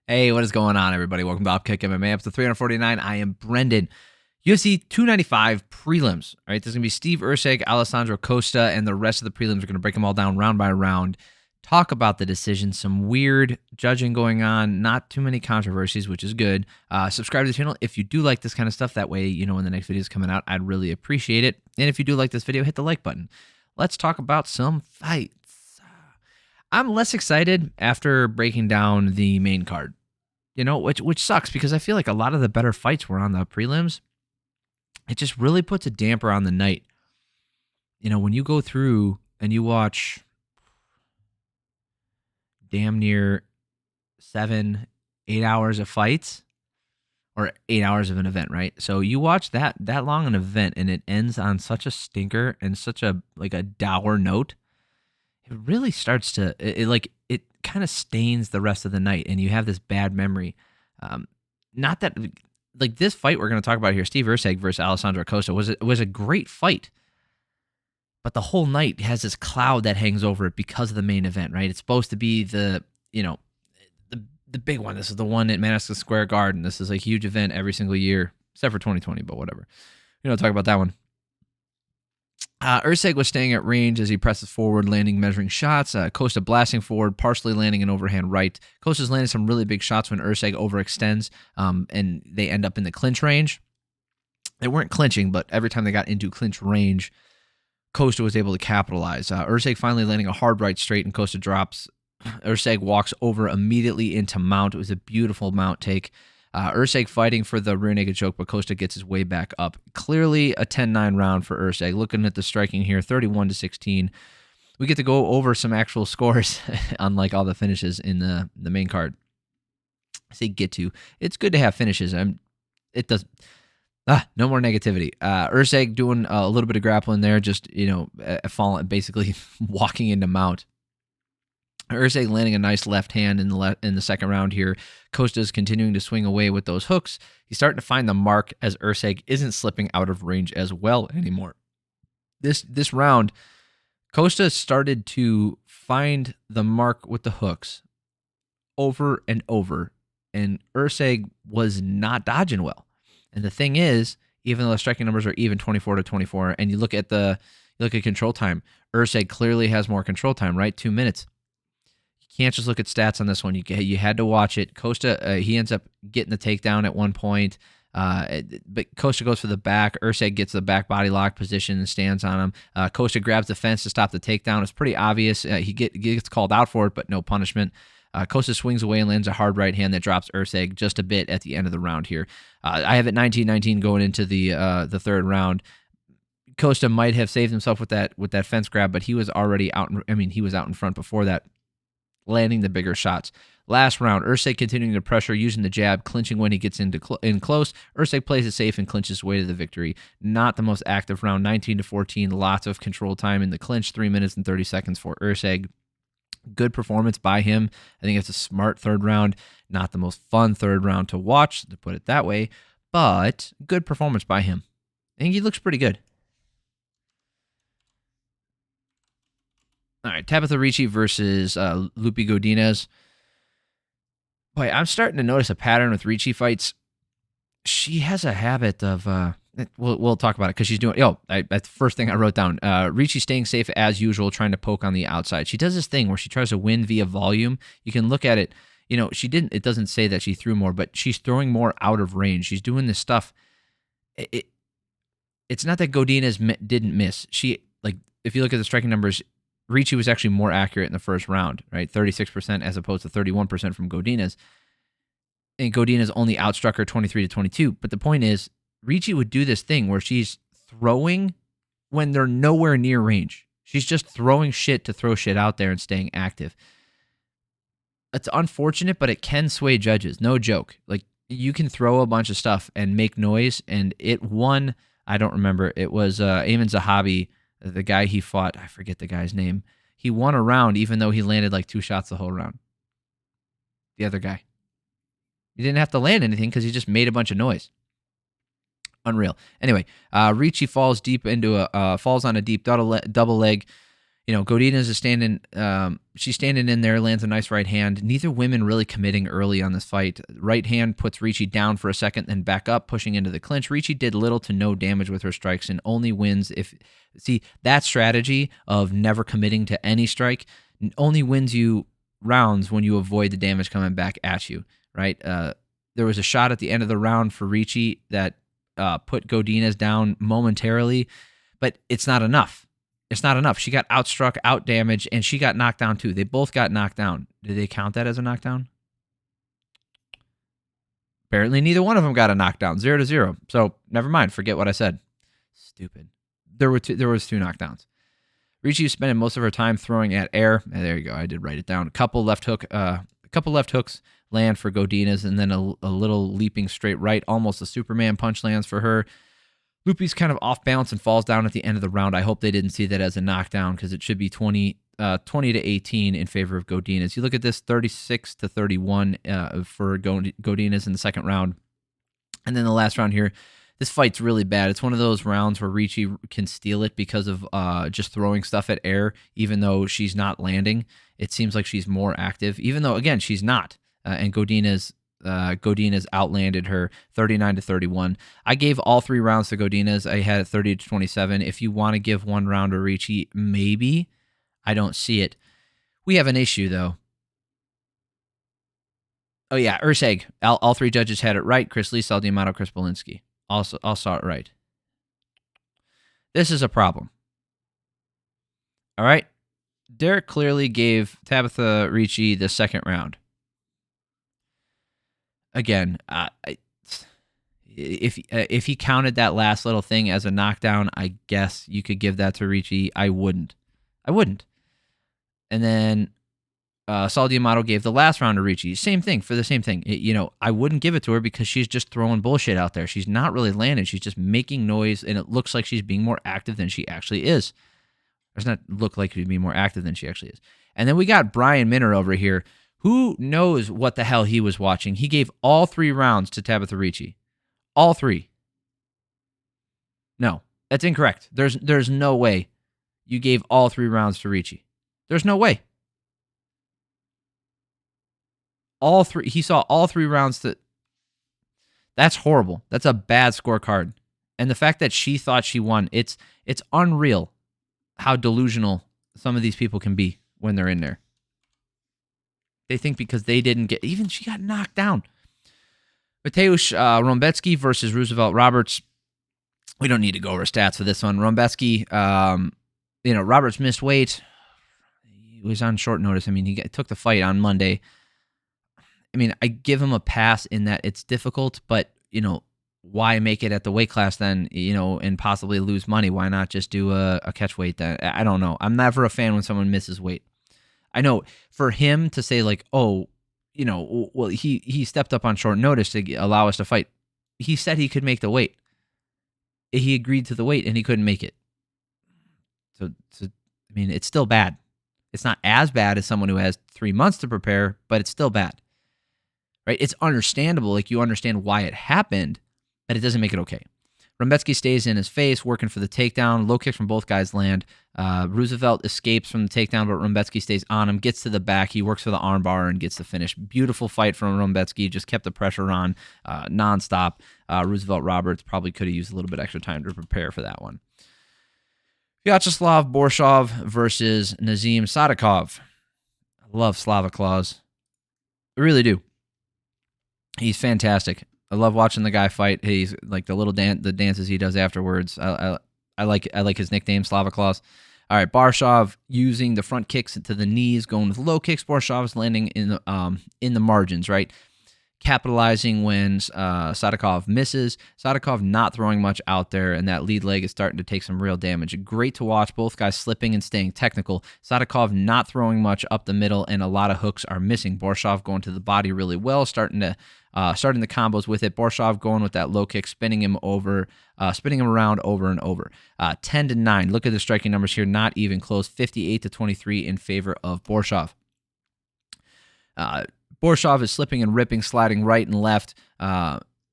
Hey, what is going on, everybody? Welcome to Upkick MMA, episode 349. I am Brendan. UFC 295 prelims. All right, there's going to be Steve Erceg, Alessandro, Costa, and the rest of the prelims. We're going to break them all down round by round, talk about the decision, some weird judging going on, not too many controversies, which is good. Subscribe to the channel if you do like this kind of stuff. That way, you know when the next video is coming out. I'd really appreciate it. And if you do like this video, hit the like button. Let's talk about some fights. I'm less excited after breaking down the main card, which sucks because I feel like a lot of the better fights were on the prelims. It just really puts a damper on the night. When you go through and you watch damn near 7-8 hours of fights, or 8 hours of an event, right? So you watch that long an event and it ends on such a stinker and such a dour note. It really starts to it kind of stains the rest of the night, and you have this bad memory. Not that this fight we're going to talk about here, Steve Erceg versus Alessandro Costa, was a great fight, but the whole night has this cloud that hangs over it because of the main event, right? It's supposed to be the big one. This is the one at Madison Square Garden. This is a huge event every single year, except for 2020, but whatever. Talk about that one. Erceg was staying at range as he presses forward, landing measuring shots. Costa blasting forward, partially landing an overhand right. Costa's landing some really big shots when Erceg overextends, and they end up in the clinch range. They weren't clinching, but every time they got into clinch range, Costa was able to capitalize. Erceg finally landing a hard right straight, and Costa drops. Erceg walks over immediately into mount. It was a beautiful mount take. Erceg fighting for the rear naked choke, but Costa gets his way back up. Clearly a 10-9 round for Erceg. Looking at the striking here, 31-16. We get to go over some actual scores, unlike all the finishes in the main card. I say get to. It's good to have finishes. It does. No more negativity. Erceg doing a little bit of grappling there, just falling, basically walking into mount. Erceg landing a nice left hand in the second round here. Costa's continuing to swing away with those hooks. He's starting to find the mark as Erceg isn't slipping out of range as well anymore. This round, Costa started to find the mark with the hooks over and over, and Erceg was not dodging well. And the thing is, even though the striking numbers are even 24-24, and you look at control time, Erceg clearly has more control time, right? 2 minutes. Can't just look at stats on this one. You had to watch it. Costa, he ends up getting the takedown at one point, but Costa goes for the back. Erceg gets the back body lock position and stands on him. Costa grabs the fence to stop the takedown. It's pretty obvious. He gets called out for it, but no punishment. Costa swings away and lands a hard right hand that drops Erceg just a bit at the end of the round here. I have it 19-19 going into the third round. Costa might have saved himself with that fence grab, but he was already out. He was out in front before that, landing the bigger shots. Last round, Erceg continuing to pressure, using the jab, clinching when he gets in close. Erceg plays it safe and clinches his way to the victory. Not the most active round, 19-14. Lots of control time in the clinch, 3 minutes and 30 seconds for Erceg. Good performance by him. I think it's a smart third round. Not the most fun third round to watch, to put it that way, but good performance by him. I think he looks pretty good. All right, Tabatha Ricci versus Loopy Godinez. Boy, I'm starting to notice a pattern with Ricci fights. She has a habit of, we'll talk about it because she's doing, that's the first thing I wrote down. Ricci staying safe as usual, trying to poke on the outside. She does this thing where she tries to win via volume. You can look at it, it doesn't say that she threw more, but she's throwing more out of range. She's doing this stuff. It's not that Godinez didn't miss. If you look at the striking numbers, Ricci was actually more accurate in the first round, right? 36% as opposed to 31% from Godinez. And Godinez only outstruck her 23-22. But the point is, Ricci would do this thing where she's throwing when they're nowhere near range. She's just throwing shit to throw shit out there and staying active. It's unfortunate, but it can sway judges. No joke. You can throw a bunch of stuff and make noise, and it won. I don't remember. It was Ayman Zahabi, the guy he fought, I forget the guy's name. He won a round even though he landed 2 shots the whole round. The other guy. He didn't have to land anything because he just made a bunch of noise. Unreal. Anyway, Ricci falls on a deep double leg. Godinez is standing. She's standing in there, lands a nice right hand. Neither women really committing early on this fight. Right hand puts Ricci down for a second, then back up, pushing into the clinch. Ricci did little to no damage with her strikes and only wins if. See, that strategy of never committing to any strike only wins you rounds when you avoid the damage coming back at you, right? There was a shot at the end of the round for Ricci that put Godinez down momentarily, but it's not enough. It's not enough. She got outstruck, outdamaged, and she got knocked down too. They both got knocked down. Did they count that as a knockdown? Apparently, neither one of them got a knockdown. 0-0. So never mind. Forget what I said. Stupid. There was two knockdowns. Ricci was spending most of her time throwing at air. And there you go. I did write it down. A couple left hooks land for Godinez, and then a little leaping straight right. Almost a Superman punch lands for her. Loopy's kind of off balance and falls down at the end of the round. I hope they didn't see that as a knockdown because it should be 20 to 18 in favor of Godinez. You look at this, 36 to 31 for Godinez in the second round. And then the last round here, this fight's really bad. It's one of those rounds where Ricci can steal it because of just throwing stuff at air, even though she's not landing. It seems like she's more active, even though, again, she's not. And Godinez outlanded her 39 to 31. I gave all 3 rounds to Godinez. I had it 30 to 27. If you want to give one round to Ricci, maybe. I don't see it. We have an issue, though. Oh, yeah, Erceg. All 3 judges had it right. Chris Lee, Sal D'Amato, Chris Belinsky. Also, all saw it right. This is a problem. All right? Derek clearly gave Tabatha Ricci the second round. Again, if he counted that last little thing as a knockdown, I guess you could give that to Ricci. I wouldn't. And then Sal D'Amato gave the last round to Ricci. Same thing for the same thing. I wouldn't give it to her because she's just throwing bullshit out there. She's not really landing. She's just making noise, and it looks like she's being more active than she actually is. It does not look like she's being more active than she actually is. And then we got Brian Minner over here. Who knows what the hell he was watching? He gave all 3 rounds to Tabatha Ricci. All 3. No, that's incorrect. There's no way you gave all 3 rounds to Ricci. There's no way. All 3. He saw all 3 rounds to. That's horrible. That's a bad scorecard. And the fact that she thought she won, it's unreal how delusional some of these people can be when they're in there. They think because they didn't get... Even she got knocked down. Mateusz Rebecki versus Roosevelt Roberts. We don't need to go over stats for this one. Rebecki, Roberts missed weight. He was on short notice. I mean, he took the fight on Monday. I mean, I give him a pass in that it's difficult, but, why make it at the weight class then, and possibly lose money? Why not just do a catch weight then? I don't know. I'm never a fan when someone misses weight. I know for him to say like, well, he stepped up on short notice to allow us to fight. He said he could make the weight. He agreed to the weight and he couldn't make it. So I mean, it's still bad. It's not as bad as someone who has 3 months to prepare, but it's still bad, right? It's understandable. Like you understand why it happened, but it doesn't make it okay. Rebecki stays in his face, working for the takedown. Low kicks from both guys land. Roosevelt escapes from the takedown, but Rebecki stays on him, gets to the back. He works for the armbar and gets the finish. Beautiful fight from Rebecki. Just kept the pressure on nonstop. Roosevelt Roberts probably could have used a little bit extra time to prepare for that one. Viacheslav Borshchev versus Nazim Sadykhov. I love Slava Claus. I really do. He's fantastic. I love watching the guy fight. He's like the dances he does afterwards. I like his nickname, Slava Claus. All right, Borshchev using the front kicks to the knees, going with low kicks. Borshchev is landing in the margins, right? Capitalizing when Sadykhov misses. Sadykhov not throwing much out there, and that lead leg is starting to take some real damage. Great to watch. Both guys slipping and staying technical. Sadykhov not throwing much up the middle, and a lot of hooks are missing. Borshchev going to the body really well, starting the combos with it. Borshchev going with that low kick, spinning him around over and over. 10-9. Look at the striking numbers here. Not even close. 58-23 in favor of Borshchev. Borshchev is slipping and ripping, sliding right and left.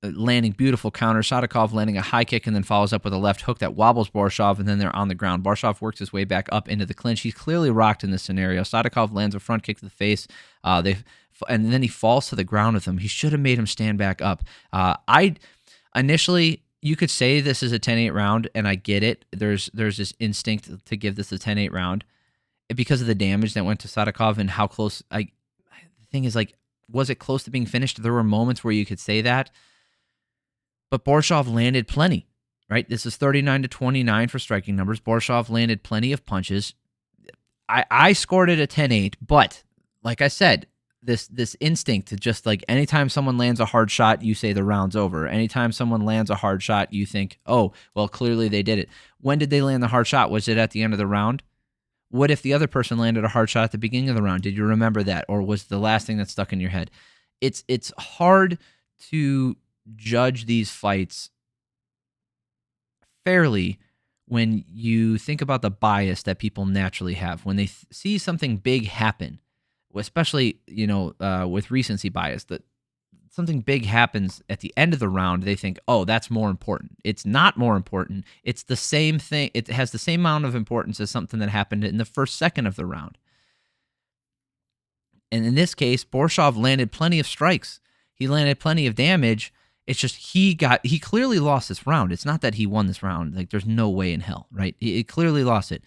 landing beautiful counters. Sadykhov landing a high kick and then follows up with a left hook that wobbles Borshchev, and then they're on the ground. Borshchev works his way back up into the clinch. He's clearly rocked in this scenario. Sadykhov lands a front kick to the face. And then he falls to the ground with him. He should have made him stand back up. Initially, you could say this is a 10-8 round, and I get it. There's this instinct to give this a 10-8 round because of the damage that went to Sadykhov and how close. The thing is, like, was it close to being finished? There were moments where you could say that, but Borshchev landed plenty. Right, this is 39-29 for striking numbers. Borshchev landed plenty of punches. I scored it a 10-8, but like I said, this instinct to just, like, anytime someone lands a hard shot, you say the round's over. Anytime someone lands a hard shot, you think, oh, well, clearly they did it. When did they land the hard shot? Was it at the end of the round? What if the other person landed a hard shot at the beginning of the round? Did you remember that? Or was the last thing that stuck in your head? It's hard to judge these fights fairly when you think about the bias that people naturally have. When they see something big happen, especially, with recency bias, that something big happens at the end of the round, they think, oh, that's more important. It's not more important. It's the same thing. It has the same amount of importance as something that happened in the first second of the round. And in this case, Borshchev landed plenty of strikes. He landed plenty of damage. It's just he clearly lost this round. It's not that he won this round. Like, there's no way in hell, right? He clearly lost it.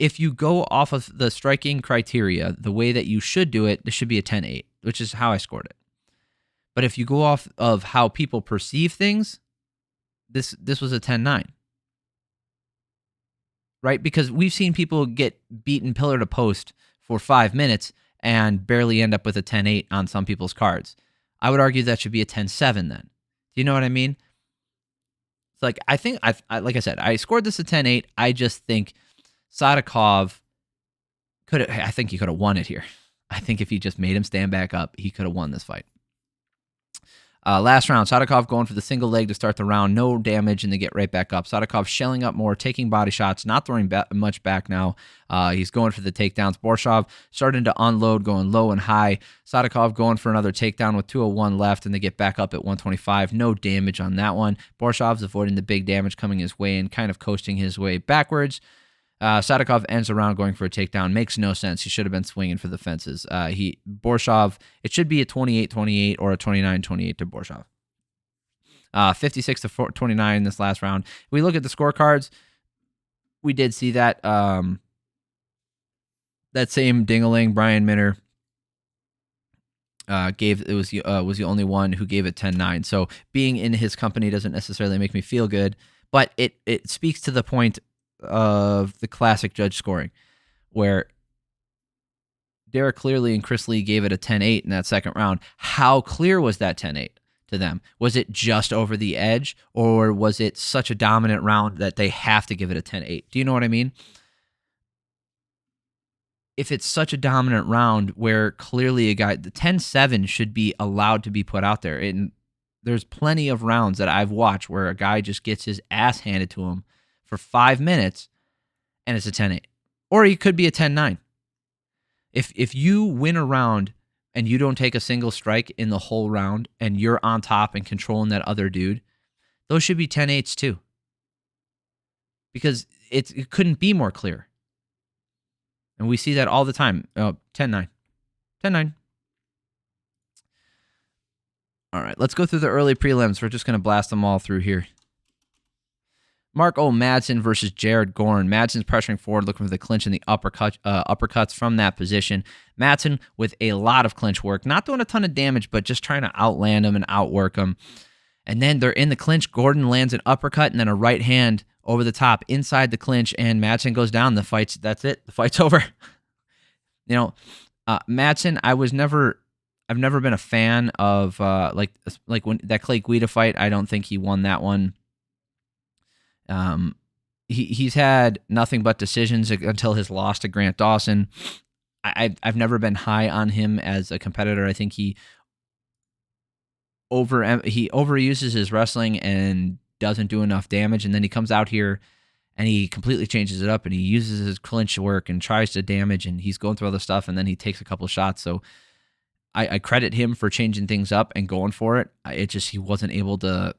If you go off of the striking criteria, the way that you should do it, this should be a 10-8, which is how I scored it. But if you go off of how people perceive things, this was a 10-9. Right? Because we've seen people get beaten pillar to post for 5 minutes and barely end up with a 10-8 on some people's cards. I would argue that should be a 10-7 then. Do you know what I mean? It's like, I think, like I said, I scored this a 10-8. I just think Sadykhov I think he could have won it here. I think if he just made him stand back up, he could have won this fight. Last round, Sadykhov going for the single leg to start the round. No damage, and they get right back up. Sadykhov shelling up more, taking body shots, not throwing much back now. He's going for the takedowns. Borshchev starting to unload, going low and high. Sadykhov going for another takedown with 2:01 left, and they get back up at 125. No damage on that one. Borshchev's avoiding the big damage coming his way and kind of coasting his way backwards. Sadykhov ends the round going for a takedown. Makes no sense. He should have been swinging for the fences. Borshchev, it should be a 28-28 or a 29-28 to Borshchev. 56-29 in this last round. We look at the scorecards. We did see that that same dingaling, Brian Minner, was the only one who gave it 10-9. So being in his company doesn't necessarily make me feel good, but it speaks to the point of the classic judge scoring, where Derek Clearly and Chris Lee gave it a 10-8 in that second round. How clear was that 10-8 to them? Was it just over the edge, or was it such a dominant round that they have to give it a 10-8? Do you know what I mean? If it's such a dominant round where clearly the 10-7 should be allowed to be put out there. And there's plenty of rounds that I've watched where a guy just gets his ass handed to him for 5 minutes, and it's a 10-8. Or he could be a 10-9. If you win a round and you don't take a single strike in the whole round and you're on top and controlling that other dude, those should be 10-8s too. Because it couldn't be more clear. And we see that all the time. 10-9. 10-9. All right, let's go through the early prelims. We're just going to blast them all through here. Mark O. Madsen versus Jared Gorn. Madsen's pressuring forward, looking for the clinch and the uppercuts from that position. Madsen with a lot of clinch work. Not doing a ton of damage, but just trying to outland him and outwork him. And then they're in the clinch. Gordon lands an uppercut and then a right hand over the top inside the clinch, and Madsen goes down. That's it. The fight's over. Madsen, I've never been a fan of like when that Clay Guida fight. I don't think he won that one. He's had nothing but decisions until his loss to Grant Dawson. I've never been high on him as a competitor. I think he overuses his wrestling and doesn't do enough damage, and then he comes out here and he completely changes it up and he uses his clinch work and tries to damage, and he's going through all this stuff, and then he takes a couple of shots. So I credit him for changing things up and going for it. It just he wasn't able to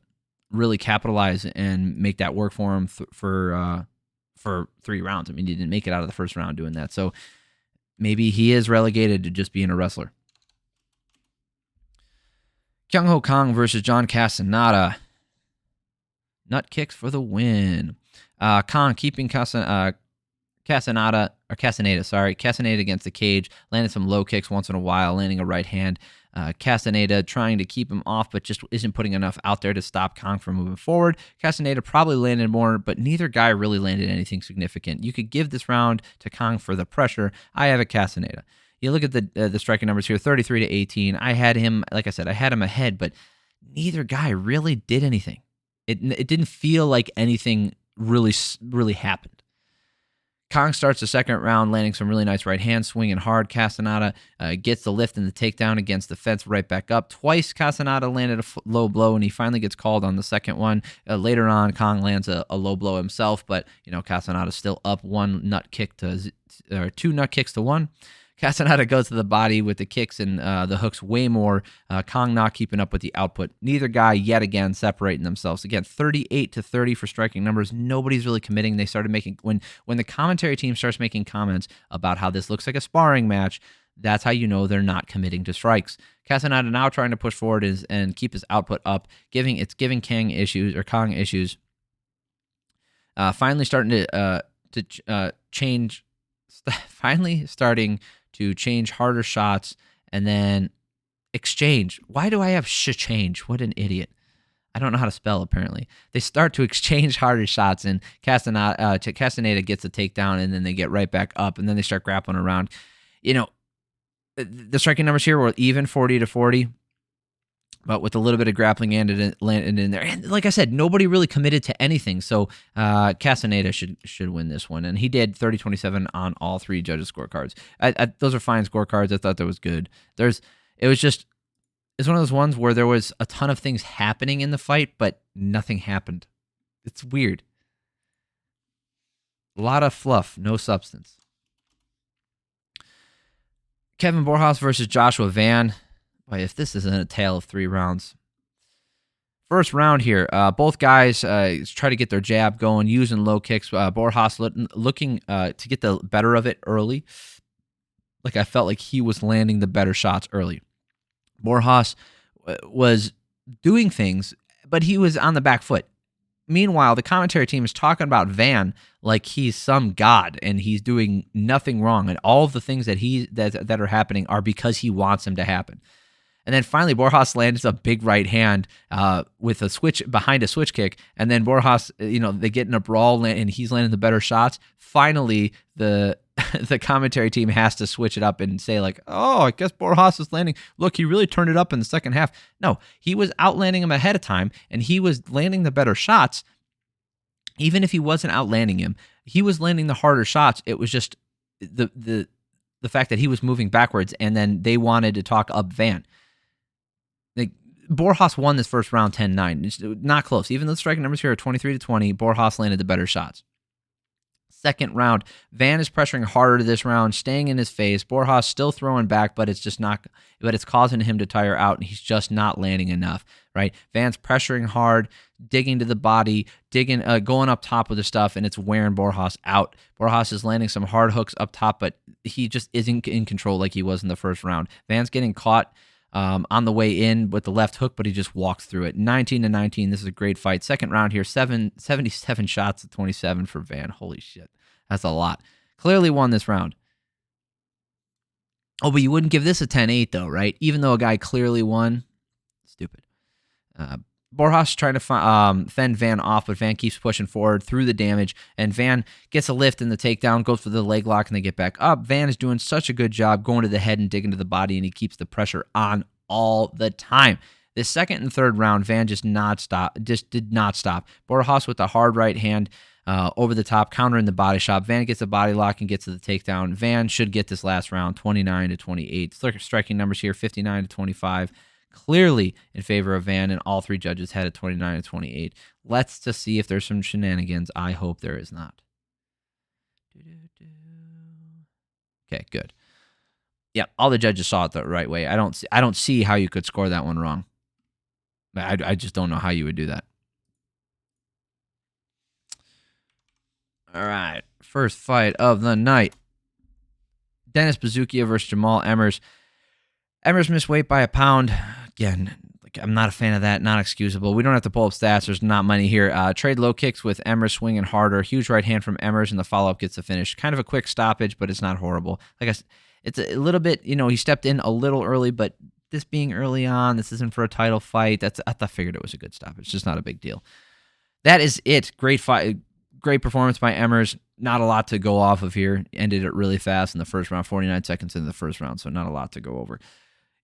really capitalize and make that work for him for 3 rounds. I mean, he didn't make it out of the first round doing that. So maybe he is relegated to just being a wrestler. Kyung Ho Kang versus John Castaneda. Nut kicks for the win. Kang keeping Castaneda against the cage, landed some low kicks once in a while, landing a right hand. Castaneda trying to keep him off, but just isn't putting enough out there to stop Kang from moving forward. Castaneda probably landed more, but neither guy really landed anything significant. You could give this round to Kang for the pressure. I have a Castaneda. You look at the striking numbers here, 33-18. I had him, like I said, I had him ahead, but neither guy really did anything. It didn't feel like anything really happened. Kang starts the second round, landing some really nice right hands, swinging hard. Castaneda gets the lift and the takedown against the fence, right back up. Twice Castaneda landed a low blow, and he finally gets called on the second one. Later on, Kang lands a low blow himself, but Castaneda's still up 2 nut kicks to 1. Castaneda goes to the body with the kicks and the hooks way more. Kang not keeping up with the output. Neither guy yet again separating themselves. Again, 38-30 for striking numbers. Nobody's really committing. They started making when the commentary team starts making comments about how this looks like a sparring match. That's how you know they're not committing to strikes. Castaneda now trying to push forward and keep his output up, giving Kang issues. Finally starting to change. Finally starting to change harder shots and then exchange. Why do I have change? What an idiot. I don't know how to spell, apparently. They start to exchange harder shots, and Castaneda gets a takedown, and then they get right back up, and then they start grappling around. The striking numbers here were even 40-40, but with a little bit of grappling landed in there. And like I said, nobody really committed to anything. So Castaneda should win this one. And he did 30-27 on all 3 judges' scorecards. Those are fine scorecards. I thought that was good. It's one of those ones where there was a ton of things happening in the fight, but nothing happened. It's weird. A lot of fluff, no substance. Kevin Borjas versus Joshua Van. Boy, if this isn't a tale of 3 rounds. First round here, both guys try to get their jab going, using low kicks. Borjas looking to get the better of it early. Like I felt like he was landing the better shots early. Borjas was doing things, but he was on the back foot. Meanwhile, the commentary team is talking about Van like he's some god and he's doing nothing wrong, and all of the things that are happening are because he wants them to happen. And then finally, Borjas lands a big right hand with a switch behind a switch kick. And then Borjas, they get in a brawl and he's landing the better shots. Finally, the commentary team has to switch it up and say like, oh, I guess Borjas is landing. Look, he really turned it up in the second half. No, he was outlanding him ahead of time and he was landing the better shots. Even if he wasn't outlanding him, he was landing the harder shots. It was just the fact that he was moving backwards, and then they wanted to talk up Van. Borjas won this first round 10-9. It's not close. Even though the striking numbers here are 23-20, Borjas landed the better shots. Second round, Van is pressuring harder this round, staying in his face. Borjas still throwing back, but it's causing him to tire out, and he's just not landing enough, right? Van's pressuring hard, digging to the body, going up top with the stuff, and it's wearing Borjas out. Borjas is landing some hard hooks up top, but he just isn't in control like he was in the first round. Van's getting caught on the way in with the left hook, but he just walks through it. 19-19, this is a great fight. Second round here, 77 shots to 27 for Van. Holy shit, that's a lot. Clearly won this round. Oh, but you wouldn't give this a 10-8 though, right? Even though a guy clearly won. Stupid. Borjas trying to fend Van off, but Van keeps pushing forward through the damage, and Van gets a lift in the takedown, goes for the leg lock, and they get back up. Van is doing such a good job going to the head and digging to the body, and he keeps the pressure on all the time. This second and third round, Van just did not stop. Borjas with the hard right hand over the top, countering the body shot. Van gets a body lock and gets to the takedown. Van should get this last round, 29-28. Striking numbers here, 59-25. Clearly in favor of Van, and all 3 judges had it 29-28. Let's just see if there's some shenanigans. I hope there is not. Okay, good. Yeah, all the judges saw it the right way. I don't see how you could score that one wrong. I just don't know how you would do that. All right, first fight of the night. Dennis Buzukja versus Jamall Emmers. Emmers missed weight by a pound. Again, I'm not a fan of that. Not excusable. We don't have to pull up stats. There's not many here. Trade low kicks with Emmers swinging harder. Huge right hand from Emmers, and the follow-up gets the finish. Kind of a quick stoppage, but it's not horrible. Like I said, it's a little bit, he stepped in a little early, but this being early on, this isn't for a title fight. I figured it was a good stoppage. It's just not a big deal. That is it. Great fight. Great performance by Emmers. Not a lot to go off of here. Ended it really fast in the first round, 49 seconds into the first round, so not a lot to go over.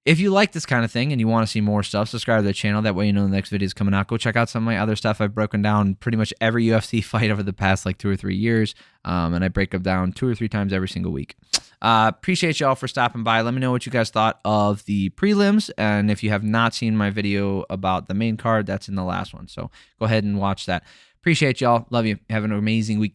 If you like this kind of thing and you want to see more stuff, subscribe to the channel. That way you know the next video is coming out. Go check out some of my other stuff. I've broken down pretty much every UFC fight over the past 2 or 3 years, and I break them down 2 or 3 times every single week. Appreciate y'all for stopping by. Let me know what you guys thought of the prelims, and if you have not seen my video about the main card, that's in the last one. So go ahead and watch that. Appreciate y'all. Love you. Have an amazing week.